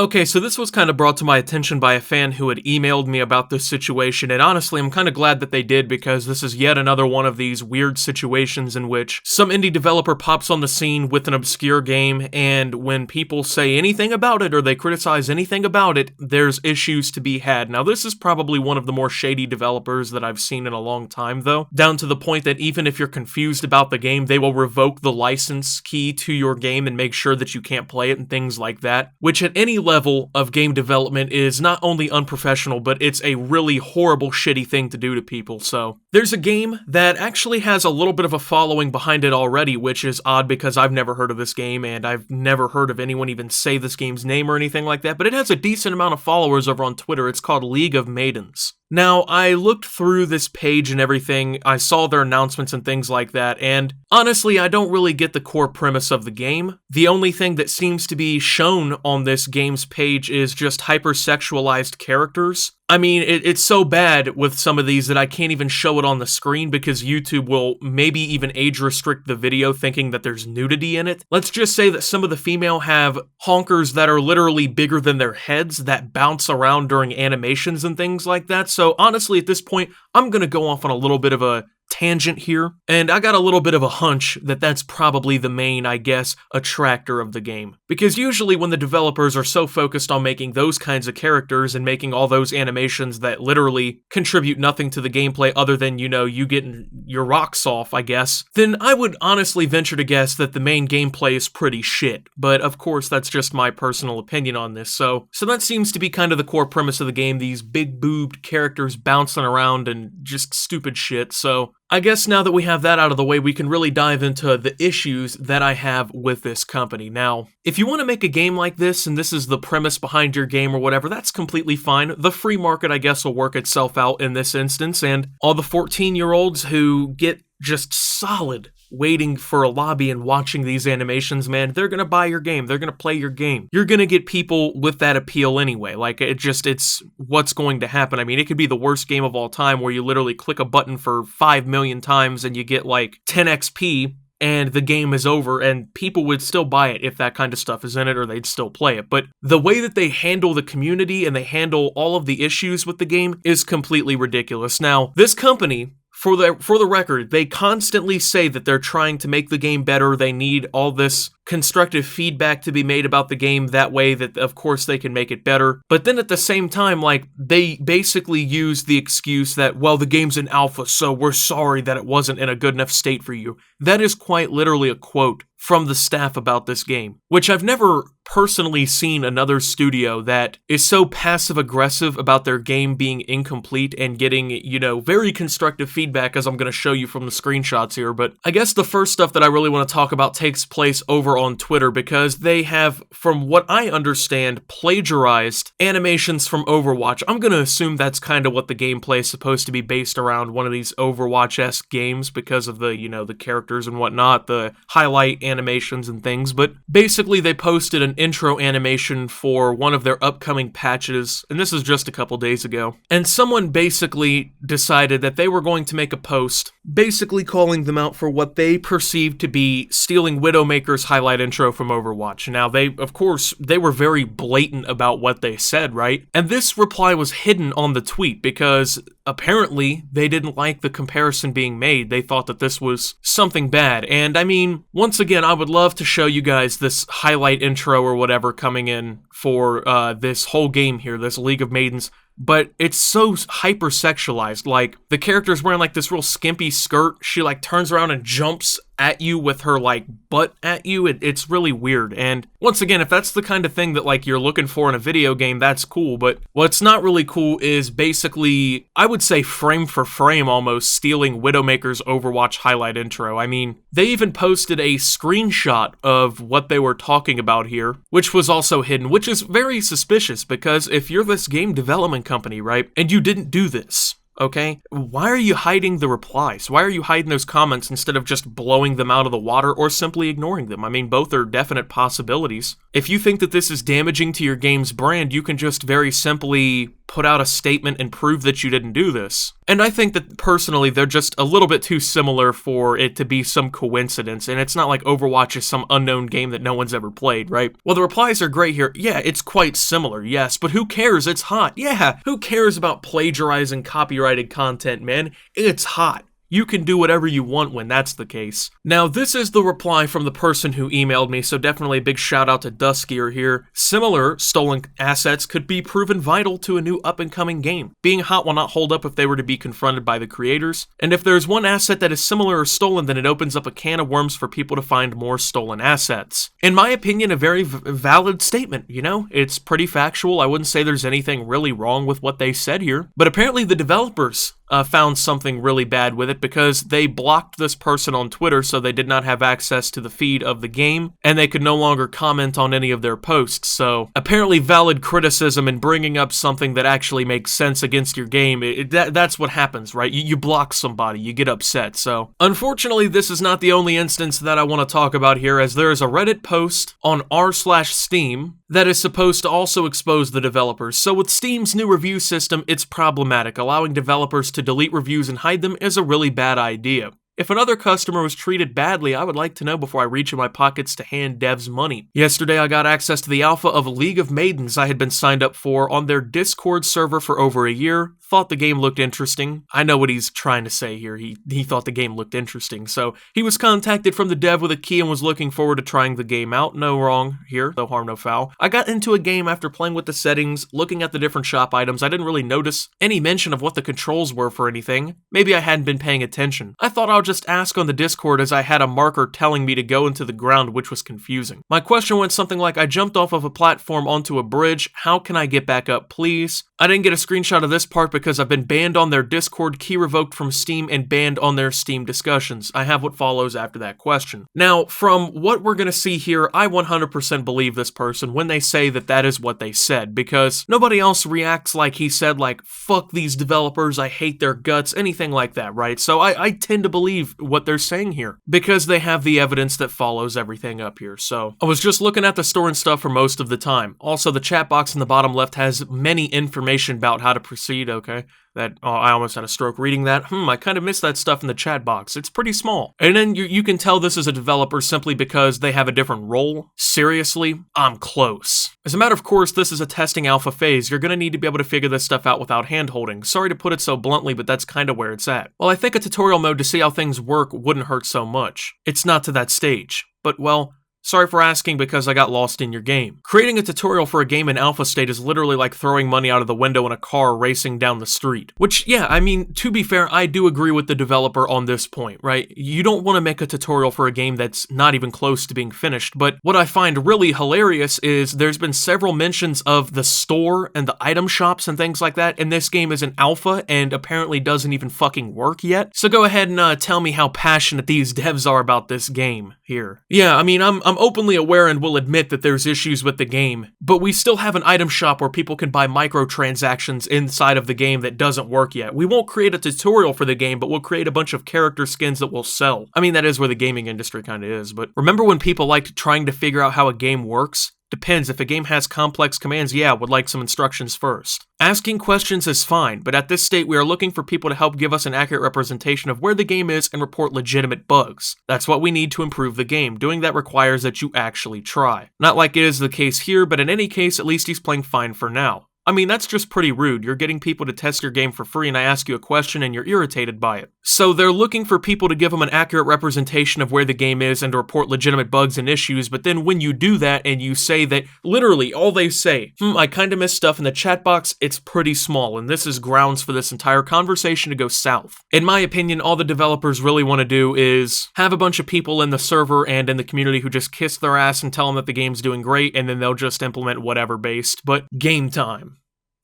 Okay, so this was kind of brought to my attention by a fan who had emailed me about this situation, and honestly, I'm kind of glad that they did because this is yet another one of these weird situations in which some indie developer pops on the scene with an obscure game, and when people say anything about it or they criticize anything about it, there's issues to be had. Now, this is probably one of the more shady developers that I've seen in a long time, though, down to the point that even if you're confused about the game, they will revoke the license key to your game and make sure that you can't play it and things like that, which at any level of game development is not only unprofessional, but it's a really horrible, shitty thing to do to people. So there's a game that actually has a little bit of a following behind it already, which is odd because I've never heard of this game and I've never heard of anyone even say this game's name or anything like that, but it has a decent amount of followers over on Twitter. It's called League of Maidens. Now, I looked through this page and everything, I saw their announcements and things like that, and honestly, I don't really get the core premise of the game. The only thing that seems to be shown on this game's page is just hypersexualized characters. I mean, it's so bad with some of these that I can't even show it on the screen because YouTube will maybe even age restrict the video thinking that there's nudity in it. Let's just say that some of the female have honkers that are literally bigger than their heads that bounce around during animations and things like that. So honestly, at this point, I'm gonna go off on a little bit of a tangent here, and I got a little bit of a hunch that that's probably the main, I guess, attractor of the game. Because usually when the developers are so focused on making those kinds of characters and making all those animations that literally contribute nothing to the gameplay other than, you know, you getting your rocks off, I guess, then I would honestly venture to guess that the main gameplay is pretty shit. But of course, that's just my personal opinion on this. So that seems to be kind of the core premise of the game, these big-boobed characters bouncing around and just stupid shit. So I guess now that we have that out of the way, we can really dive into the issues that I have with this company. Now, if you want to make a game like this, and this is the premise behind your game or whatever, that's completely fine. The free market, I guess, will work itself out in this instance, and all the 14-year-olds who get just solid waiting for a lobby and watching these animations, man, they're gonna buy your game, they're gonna play your game. You're gonna get people with that appeal anyway. Like, it's what's going to happen. I mean, it could be the worst game of all time where you literally click a button for 5 million times and you get like 10 XP and the game is over, and people would still buy it if that kind of stuff is in it, or they'd still play it. But the way that they handle the community and they handle all of the issues with the game is completely ridiculous. Now, this company, for the record, they constantly say that they're trying to make the game better. They need all this constructive feedback to be made about the game, that way that, of course, they can make it better. But then at the same time, like, they basically use the excuse that, well, the game's in alpha, so we're sorry that it wasn't in a good enough state for you. That is quite literally a quote from the staff about this game, which I've never personally seen another studio that is so passive-aggressive about their game being incomplete and getting, you know, very constructive feedback, as I'm going to show you from the screenshots here. But I guess the first stuff that I really want to talk about takes place over on Twitter, because they have, from what I understand, plagiarized animations from Overwatch. I'm going to assume that's kind of what the gameplay is supposed to be based around, one of these Overwatch-esque games, because of the, you know, the characters and whatnot, the highlight animations and things. But basically they posted an intro animation for one of their upcoming patches, and this is just a couple days ago, and someone basically decided that they were going to make a post basically calling them out for what they perceived to be stealing Widowmaker's highlight intro from Overwatch. Now, of course, they were very blatant about what they said, right? And this reply was hidden on the tweet because apparently they didn't like the comparison being made. They thought that this was something bad. And I mean, once again, I would love to show you guys this highlight intro or whatever coming in for this whole game here, this League of Maidens. But it's so hyper-sexualized. Like, the character's wearing like this real skimpy skirt. She like turns around and jumps at you with her like butt at you. It's really weird. And once again, if that's the kind of thing that like you're looking for in a video game, that's cool. But what's not really cool is basically, I would say frame for frame almost, stealing Widowmaker's Overwatch highlight intro. I mean, they even posted a screenshot of what they were talking about here, which was also hidden, which is very suspicious because if you're this game development company, right, and you didn't do this, okay, why are you hiding the replies? Why are you hiding those comments instead of just blowing them out of the water or simply ignoring them? I mean, both are definite possibilities. If you think that this is damaging to your game's brand, you can just very simply put out a statement and prove that you didn't do this. And I think that personally they're just a little bit too similar for it to be some coincidence, and it's not like Overwatch is some unknown game that no one's ever played, right? Well, the replies are great here. Yeah, it's quite similar, yes, but who cares? It's hot. Yeah, who cares about plagiarizing copyrighted content, man? It's hot. You can do whatever you want when that's the case. Now, this is the reply from the person who emailed me, so definitely a big shout out to Duskier here. Similar stolen assets could be proven vital to a new up-and-coming game. Being hot will not hold up if they were to be confronted by the creators. And if there's one asset that is similar or stolen, then it opens up a can of worms for people to find more stolen assets. In my opinion, a very valid statement, you know? It's pretty factual. I wouldn't say there's anything really wrong with what they said here. But apparently the developers found something really bad with it because they blocked this person on Twitter so they did not have access to the feed of the game, and they could no longer comment on any of their posts. So apparently valid criticism and bringing up something that actually makes sense against your game, that's what happens, right? You block somebody, you get upset. So unfortunately, this is not the only instance that I want to talk about here, as there is a Reddit post on r/Steam that is supposed to also expose the developers. So with Steam's new review system, it's problematic. Allowing developers to delete reviews and hide them is a really bad idea. If another customer was treated badly, I would like to know before I reach in my pockets to hand devs money. Yesterday, I got access to the alpha of League of Maidens I had been signed up for on their Discord server for over a year. Thought the game looked interesting. I know what he's trying to say here. He thought the game looked interesting. So he was contacted from the dev with a key and was looking forward to trying the game out. No wrong here, no harm, no foul. I got into a game after playing with the settings, looking at the different shop items. I didn't really notice any mention of what the controls were for anything. Maybe I hadn't been paying attention. I thought I'll just ask on the Discord as I had a marker telling me to go into the ground, which was confusing. My question went something like, I jumped off of a platform onto a bridge. How can I get back up, please? I didn't get a screenshot of this part because I've been banned on their Discord, key revoked from Steam, and banned on their Steam discussions. I have what follows after that question. Now, from what we're going to see here, I 100% believe this person when they say that that is what they said, because nobody else reacts like he said, like, fuck these developers, I hate their guts, anything like that, right? So I tend to believe what they're saying here, because they have the evidence that follows everything up here. So I was just looking at the store and stuff for most of the time. Also, the chat box in the bottom left has many information about how to proceed, okay? I almost had a stroke reading that. I kind of missed that stuff in the chat box. It's pretty small. And then you can tell this is a developer simply because they have a different role. Seriously, I'm close. As a matter of course, this is a testing alpha phase. You're gonna need to be able to figure this stuff out without hand-holding. Sorry to put it so bluntly, but that's kind of where it's at. Well, I think a tutorial mode to see how things work wouldn't hurt so much. It's not to that stage. But, well, sorry for asking because I got lost in your game. Creating a tutorial for a game in alpha state is literally like throwing money out of the window in a car racing down the street. Which, yeah, I mean, to be fair, I do agree with the developer on this point, right? You don't want to make a tutorial for a game that's not even close to being finished, but what I find really hilarious is there's been several mentions of the store and the item shops and things like that, and this game is an alpha and apparently doesn't even fucking work yet. So go ahead and tell me how passionate these devs are about this game here. Yeah, I mean, I'm openly aware and will admit that there's issues with the game, but we still have an item shop where people can buy microtransactions inside of the game that doesn't work yet. We won't create a tutorial for the game, but we'll create a bunch of character skins that will sell. I mean, that is where the gaming industry kind of is, but remember when people liked trying to figure out how a game works? Depends. If a game has complex commands, yeah, would like some instructions first. Asking questions is fine, but at this state we are looking for people to help give us an accurate representation of where the game is and report legitimate bugs. That's what we need to improve the game. Doing that requires that you actually try. Not like it is the case here, but in any case, at least he's playing fine for now. I mean, that's just pretty rude. You're getting people to test your game for free and I ask you a question and you're irritated by it. So they're looking for people to give them an accurate representation of where the game is and to report legitimate bugs and issues, but then when you do that and you say that, literally all they say, I kinda missed stuff in the chat box, it's pretty small, and this is grounds for this entire conversation to go south. In my opinion, all the developers really want to do is have a bunch of people in the server and in the community who just kiss their ass and tell them that the game's doing great, and then they'll just implement whatever based, but game time.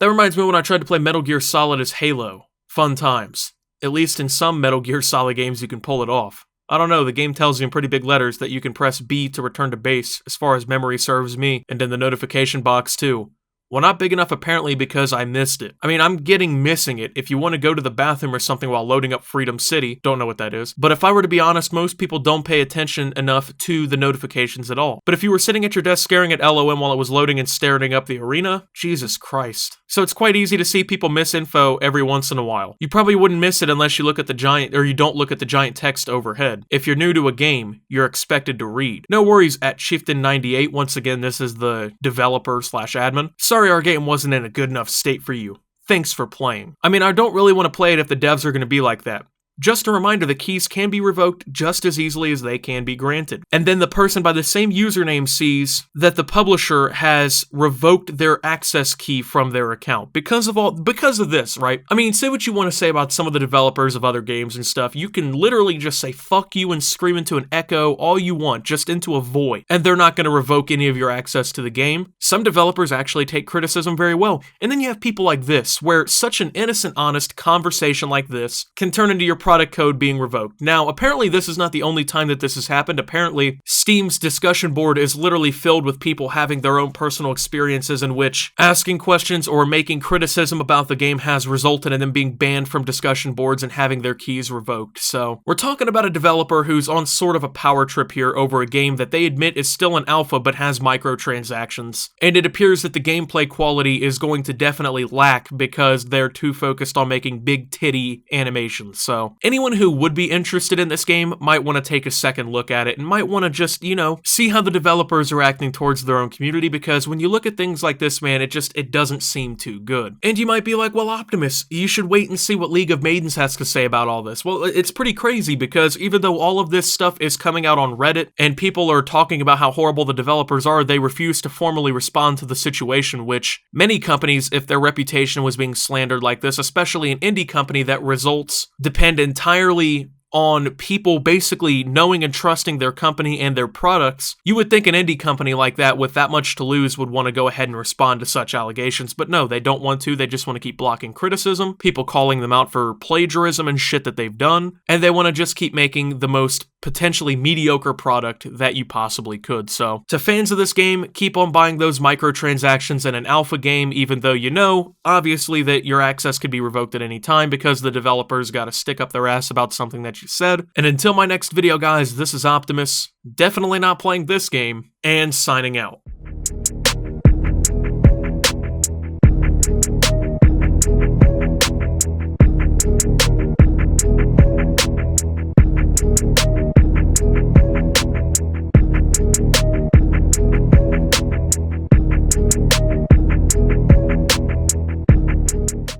That reminds me when I tried to play Metal Gear Solid as Halo. Fun times. At least in some Metal Gear Solid games you can pull it off. I don't know, the game tells you in pretty big letters that you can press B to return to base, as far as memory serves me, and in the notification box too. Well, not big enough apparently because I missed it. I mean, I'm getting missing it if you want to go to the bathroom or something while loading up Freedom City. Don't know what that is. But if I were to be honest, most people don't pay attention enough to the notifications at all. But if you were sitting at your desk staring at LOM while it was loading and staring up the arena, Jesus Christ. So it's quite easy to see people miss info every once in a while. You probably wouldn't miss it unless you look at the giant, or you don't look at the giant text overhead. If you're new to a game, you're expected to read. No worries at Chieftain98. Once again, this is the developer/admin. Sorry our game wasn't in a good enough state for you. Thanks for playing. I mean, I don't really want to play it if the devs are going to be like that. Just a reminder, the keys can be revoked just as easily as they can be granted. And then the person by the same username sees that the publisher has revoked their access key from their account because of this, right? I mean, say what you want to say about some of the developers of other games and stuff. You can literally just say fuck you and scream into an echo all you want, just into a void, and they're not going to revoke any of your access to the game. Some developers actually take criticism very well. And then you have people like this, where such an innocent, honest conversation like this can turn into your product code being revoked. Now, apparently this is not the only time that this has happened. Apparently, Steam's discussion board is literally filled with people having their own personal experiences in which asking questions or making criticism about the game has resulted in them being banned from discussion boards and having their keys revoked. So, we're talking about a developer who's on sort of a power trip here over a game that they admit is still an alpha but has microtransactions. And it appears that the gameplay quality is going to definitely lack because they're too focused on making big titty animations. So, anyone who would be interested in this game might want to take a second look at it and might want to just, see how the developers are acting towards their own community, because when you look at things like this, man, it doesn't seem too good. And you might be like, well, Optimus, you should wait and see what League of Maidens has to say about all this. Well, it's pretty crazy because even though all of this stuff is coming out on Reddit and people are talking about how horrible the developers are, they refuse to formally respond to the situation, which many companies, if their reputation was being slandered like this, especially an indie company that results depend entirely on people basically knowing and trusting their company and their products, you would think an indie company like that with that much to lose would want to go ahead and respond to such allegations, but no, they don't want to. They just want to keep blocking criticism, people calling them out for plagiarism and shit that they've done, and they want to just keep making the most potentially mediocre product that you possibly could. So, to fans of this game, keep on buying those microtransactions in an alpha game, even though you know, obviously, that your access could be revoked at any time because the developers got to stick up their ass about something that you said. And until my next video, guys, this is Optimus, definitely not playing this game, and signing out.